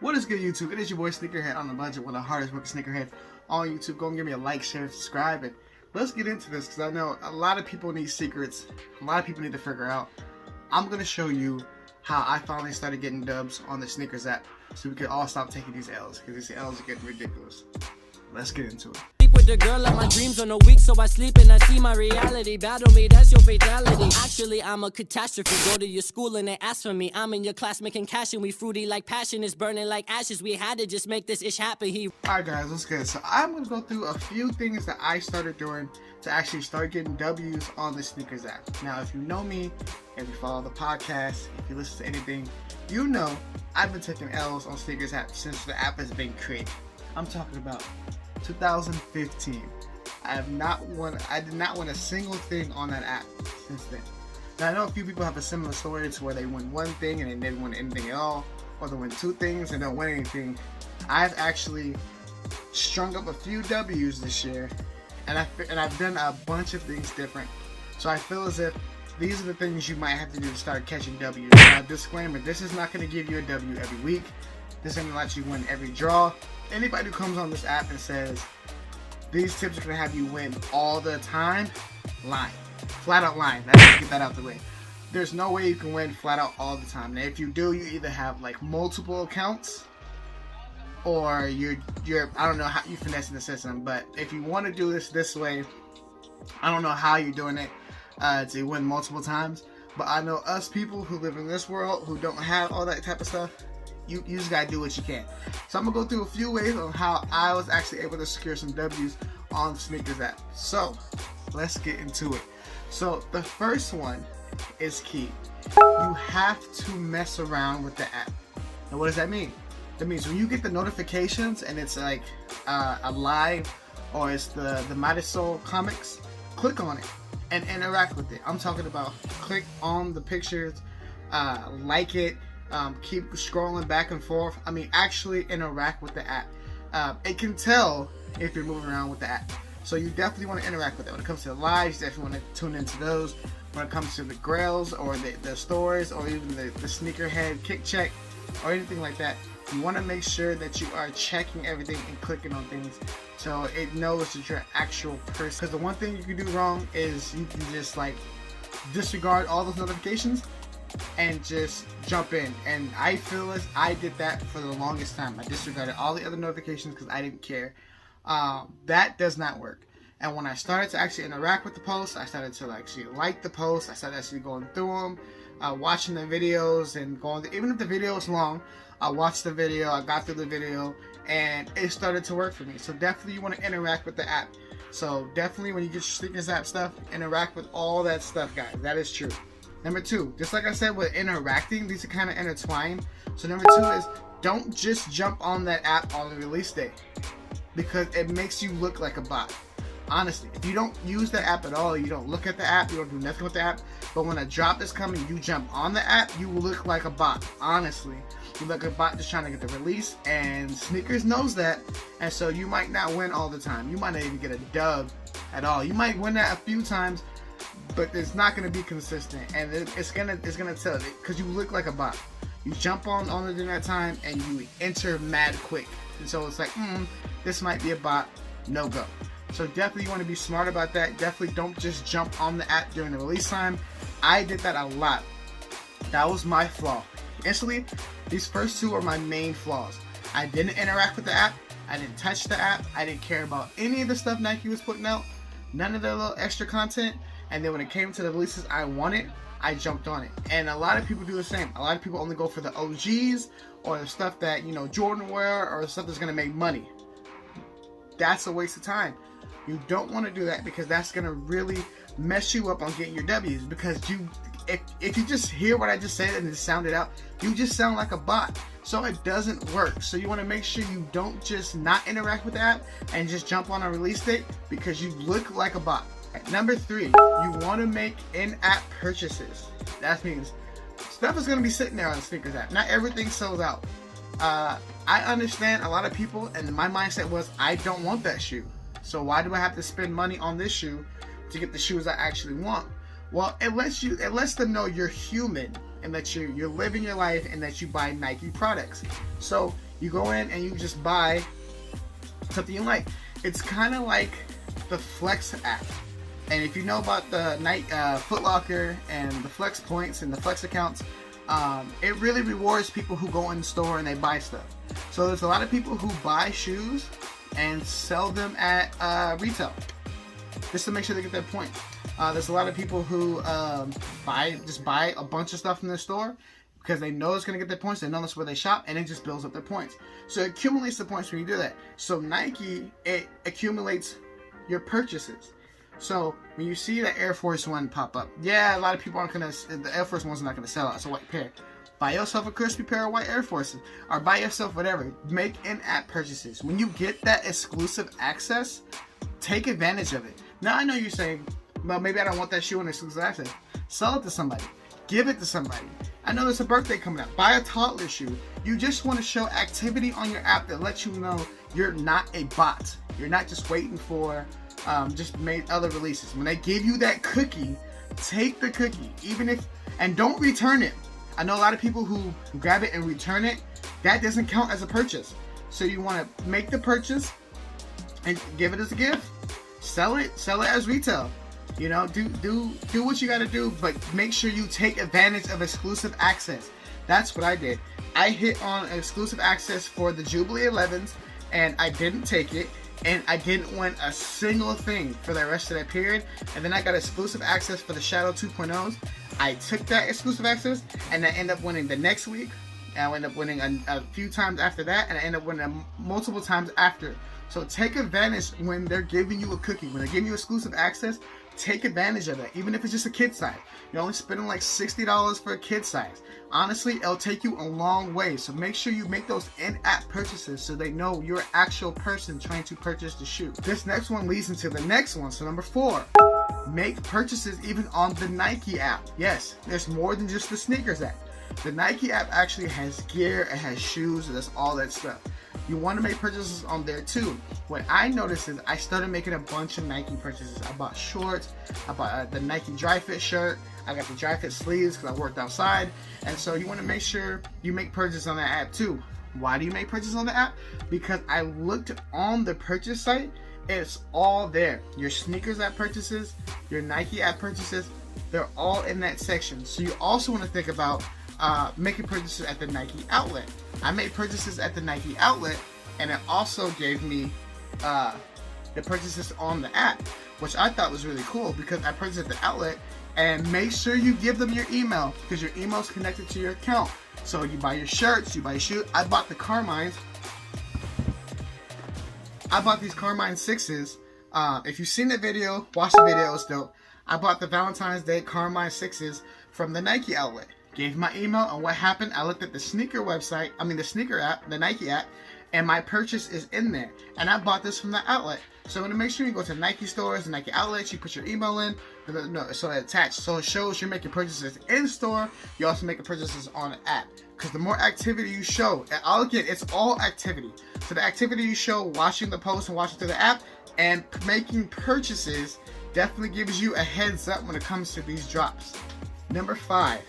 What is good, YouTube? It is your boy Sneakerhead on the budget, one of the hardest working sneakerhead on YouTube. Go and give me a like, share, subscribe, and let's get into this because I know a lot of people need secrets. A lot of people need to figure out. I'm going to show you how I finally started getting dubs on the sneakers app so we can all stop taking these L's because these L's are getting ridiculous. Let's get into it. With the girl of my dreams on a week, so I sleep and I see my reality. Battle me, that's your fatality. Actually, I'm a catastrophe. Go to your school and they ask for me. I'm in your class making cash and we fruity like passion is burning like ashes. We had to just make this ish happen. Alright guys, let's get it. So I'm going to go through a few things that I started doing to actually start getting W's on the sneakers app. Now, if you know me, if you follow the podcast, if you listen to anything, you know I've been taking L's on sneakers app since the app has been created. I'm talking about 2015. I did not win a single thing on that app since then. Now I know a few people have a similar story to where they win one thing and they didn't win anything at all, or they win two things and don't win anything. I've actually strung up a few W's this year, and I've done a bunch of things different. So I feel as if these are the things you might have to do to start catching W's. Now, disclaimer: this is not going to give you a W every week. This is going to let you win every draw. Anybody who comes on this app and says these tips are going to have you win all the time, lying. Flat out lying. Let's just get that out the way. There's no way you can win flat out all the time. Now, if you do, you either have like multiple accounts or you're I don't know how you finesse the system, but if you want to do this way, I don't know how you're doing it to win multiple times, but I know us people who live in this world who don't have all that type of stuff, you just gotta do what you can. So I'm gonna go through a few ways on how I was actually able to secure some W's on the sneakers app. So let's get into it. So the first one is key. You have to mess around with the app. Now what does that mean? That means when you get the notifications and it's like a live or it's the Mighty Soul comics, click on it and interact with it. I'm talking about click on the pictures, like it, keep scrolling back and forth. I mean, actually interact with the app. It can tell if you're moving around with the app. So you definitely want to interact with it. When it comes to the lives, you definitely want to tune into those. When it comes to the grails or the stores or even the sneakerhead kick check or anything like that, you want to make sure that you are checking everything and clicking on things so it knows that you're an actual person. Because the one thing you can do wrong is you can just like disregard all those notifications and just jump in, and I feel as I did that for the longest time. I disregarded all the other notifications because I didn't care. That does not work. And when I started to actually interact with the posts, I started to actually like the posts. I started actually going through them, watching the videos and going through, even if the video is long, I watched the video, I got through the video, and it started to work for me. So definitely you want to interact with the app. So definitely when you get your sneakers app stuff, interact with all that stuff, guys. That is true. Number two, just like I said with interacting, these are kind of intertwined. So number two is don't just jump on that app on the release day because it makes you look like a bot. Honestly, if you don't use the app at all, you don't look at the app, you don't do nothing with the app, but when a drop is coming, you jump on the app, you look like a bot. Honestly, you look like a bot just trying to get the release, and sneakers knows that, and so you might not win all the time. You might not even get a dub at all. You might win that a few times, but it's not going to be consistent, and it's gonna tell it because you look like a bot. You jump on it in that time and you enter mad quick, and so it's like this might be a bot, no go. So definitely you want to be smart about that. Definitely don't just jump on the app during the release time. I did that a lot. That was my flaw. Instantly, these first two are my main flaws. I didn't interact with the app, I didn't touch the app, I didn't care about any of the stuff Nike was putting out, none of their little extra content. And then when it came to the releases I wanted, I jumped on it. And a lot of people do the same. A lot of people only go for the OGs or the stuff that, you know, Jordan wear or the stuff that's going to make money. That's a waste of time. You don't want to do that because that's going to really mess you up on getting your W's. Because if you just hear what I just said and just sound it out, you just sound like a bot. So it doesn't work. So you want to make sure you don't just not interact with the app and just jump on a release date because you look like a bot. Number three, you want to make in-app purchases. That means stuff is going to be sitting there on the sneakers app. Not everything sells out. I understand a lot of people, and my mindset was, I don't want that shoe. So why do I have to spend money on this shoe to get the shoes I actually want? Well, it lets them know you're human and that you're living your life and that you buy Nike products. So You go in and you just buy something you like. It's kind of like the Flex app. And if you know about the Foot Locker and the Flex points and the Flex accounts, it really rewards people who go in the store and they buy stuff. So there's a lot of people who buy shoes and sell them at retail just to make sure they get their points. There's a lot of people who buy a bunch of stuff in the store because they know it's going to get their points. They know that's where they shop, and it just builds up their points. So it accumulates the points when you do that. So Nike, it accumulates your purchases. So when you see the Air Force One pop up, yeah, a lot of people aren't going to, the Air Force One's not going to sell out. It's a white pair. Buy yourself a crispy pair of white Air Forces, or buy yourself whatever. Make in-app purchases. When you get that exclusive access, take advantage of it. Now I know you're saying, well, maybe I don't want that shoe on exclusive access. Sell it to somebody. Give it to somebody. I know there's a birthday coming up. Buy a toddler shoe. You just want to show activity on your app that lets you know you're not a bot. You're not just waiting for just made other releases. When they give you that cookie, take the cookie, and don't return it. I know a lot of people who grab it and return it. That doesn't count as a purchase. So you want to make the purchase and give it as a gift. Sell it as retail. You know, do what you got to do, but make sure you take advantage of exclusive access. That's what I did. I hit on exclusive access for the Jubilee 11s, and I didn't take it. And I didn't win a single thing for the rest of that period. And then I got exclusive access for the Shadow 2.0s. I took that exclusive access, and I ended up winning the next week. And I ended up winning a few times after that, and I ended up winning multiple times after. So take advantage when they're giving you a cookie. When they're giving you exclusive access, take advantage of that. Even if it's just a kid size. You're only spending like $60 for a kid size. Honestly, it'll take you a long way. So make sure you make those in-app purchases so they know you're an actual person trying to purchase the shoe. This next one leads into the next one. So number 4, make purchases even on the Nike app. Yes, there's more than just the sneakers app. The Nike app actually has gear, it has shoes, it has all that stuff. You want to make purchases on there too. What I noticed is I started making a bunch of Nike purchases. I bought shorts, I bought the Nike Dry Fit shirt, I got the Dry Fit sleeves because I worked outside. And so you want to make sure you make purchases on that app too. Why do you make purchases on the app? Because I looked on the purchase site, it's all there. Your sneakers app purchases, your Nike app purchases, they're all in that section. So you also want to think about making purchases at the Nike outlet. I made purchases at the Nike outlet, and it also gave me the purchases on the app, which I thought was really cool because I purchased at the outlet. And make sure you give them your email because your email is connected to your account. So you buy your shirts, you buy your shoes. I bought the Carmines. I bought these Carmine 6s. If you've seen the video, watch the video, it's dope. I bought the Valentine's Day Carmine 6s from the Nike outlet. Gave my email, and what happened, I looked at the sneaker website, the sneaker app, the Nike app, and my purchase is in there. And I bought this from the outlet. So I'm going to make sure you go to Nike stores, Nike outlets, you put your email in, so it's attached. So it shows you're making purchases in store, you're also making purchases on the app. Because the more activity you show, and again, it's all activity. So the activity you show, watching the post and watching through the app, and making purchases definitely gives you a heads up when it comes to these drops. Number 5.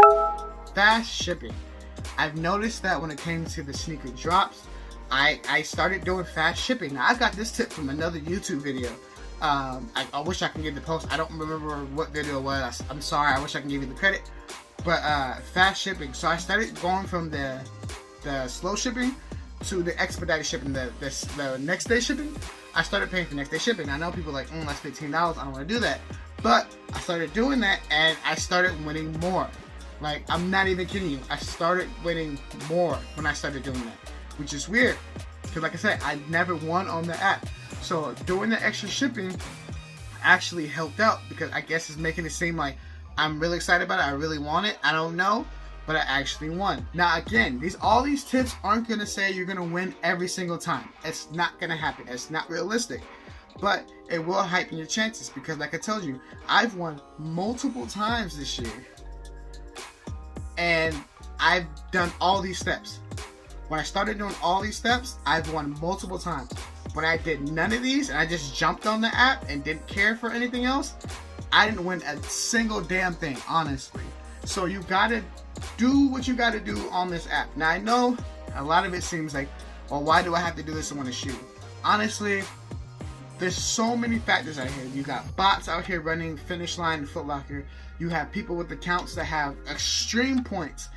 Fast shipping. I've noticed that when it came to the sneaker drops, I started doing fast shipping. Now I got this tip from another YouTube video. I wish I could give the post. I don't remember what video it was. I'm sorry. I wish I could give you the credit. But fast shipping. So I started going from the slow shipping to the expedited shipping, the next day shipping. I started paying for next day shipping. I know people are like, that's $15. I don't want to do that. But I started doing that, and I started winning more. Like, I'm not even kidding you. I started winning more when I started doing that, which is weird. Because like I said, I never won on the app. So doing the extra shipping actually helped out because I guess it's making it seem like I'm really excited about it. I really want it. I don't know, but I actually won. Now again, all these tips aren't going to say you're going to win every single time. It's not going to happen. It's not realistic. But it will heighten your chances because like I told you, I've won multiple times this year. And I've done all these steps. When I started doing all these steps, I've won multiple times. When I did none of these and I just jumped on the app and didn't care for anything else, I didn't win a single damn thing, honestly. So you gotta do what you gotta do on this app. Now I know a lot of it seems like, or why do I have to do this to win a shoe? Honestly, there's so many factors out here. You got bots out here running Finish Line and Foot Locker. You have people with accounts that have extreme points.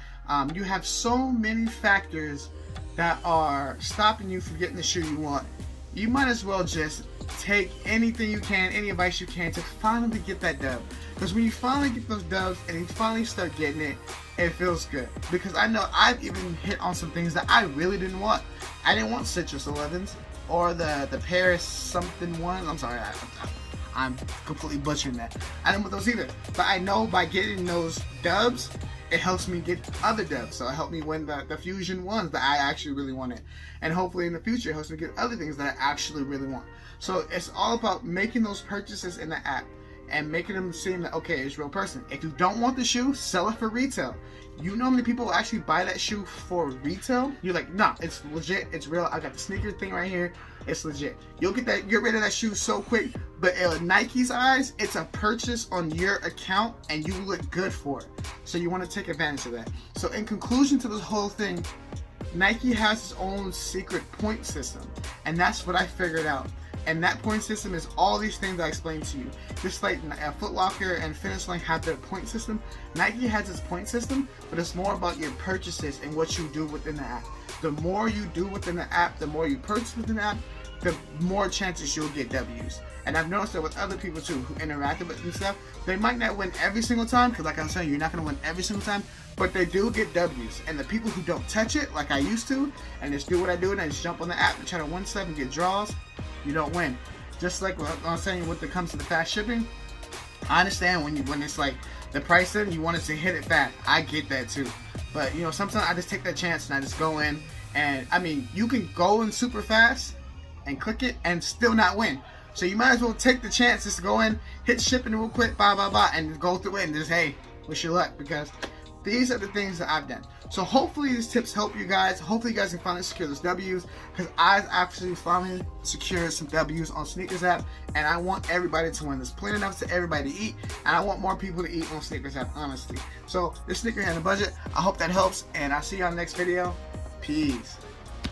You have so many factors that are stopping you from getting the shoe you want. You might as well just take anything you can, any advice you can to finally get that dub. Because when you finally get those dubs and you finally start getting it, it feels good. Because I know I've even hit on some things that I really didn't want. I didn't want Citrus 11s or the Paris something one. I'm sorry, I'm completely butchering that. I didn't want those either. But I know by getting those dubs, it helps me get other dubs. So it helped me win the Fusion ones that I actually really wanted. And hopefully in the future, it helps me get other things that I actually really want. So it's all about making those purchases in the app and making them seem that, okay, it's a real person. If you don't want the shoe, sell it for retail. You know how many people will actually buy that shoe for retail? You're like, nah, it's legit, it's real. I got the sneaker thing right here. It's legit. You'll get rid of that shoe so quick. But in Nike's eyes, it's a purchase on your account and you look good for it. So you want to take advantage of that. So in conclusion to this whole thing, Nike has its own secret point system. And that's what I figured out. And that point system is all these things I explained to you. Just like Foot Locker and Finish Line have their point system, Nike has its point system, but it's more about your purchases and what you do within the app. The more you do within the app, the more you purchase within the app, the more chances you'll get W's. And I've noticed that with other people too who interacted with and stuff, they might not win every single time, because like I'm saying, you're not going to win every single time, but they do get W's. And the people who don't touch it like I used to, and just do what I do and I just jump on the app and try to win stuff and get draws, you don't win. Just like what I'm saying when it comes to the fast shipping, I understand when it's like the pricing, you want it to hit it fast. I get that too. But you know, sometimes I just take that chance and I just go in, and I mean, you can go in super fast and click it and still not win. So you might as well take the chance just to go in, hit shipping real quick, blah blah blah, and go through it and just, hey, wish you luck, because these are the things that I've done. So hopefully these tips help you guys. Hopefully you guys can finally secure those W's, because I've actually finally secured some W's on Sneakers app, and I want everybody to win. There's plenty enough to everybody to eat, and I want more people to eat on Sneakers app, honestly. So this sneaker had a budget. I hope that helps, and I'll see you on the next video. Peace.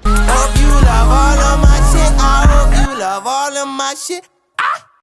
Hope you love all of my shit. I hope you love all of my shit.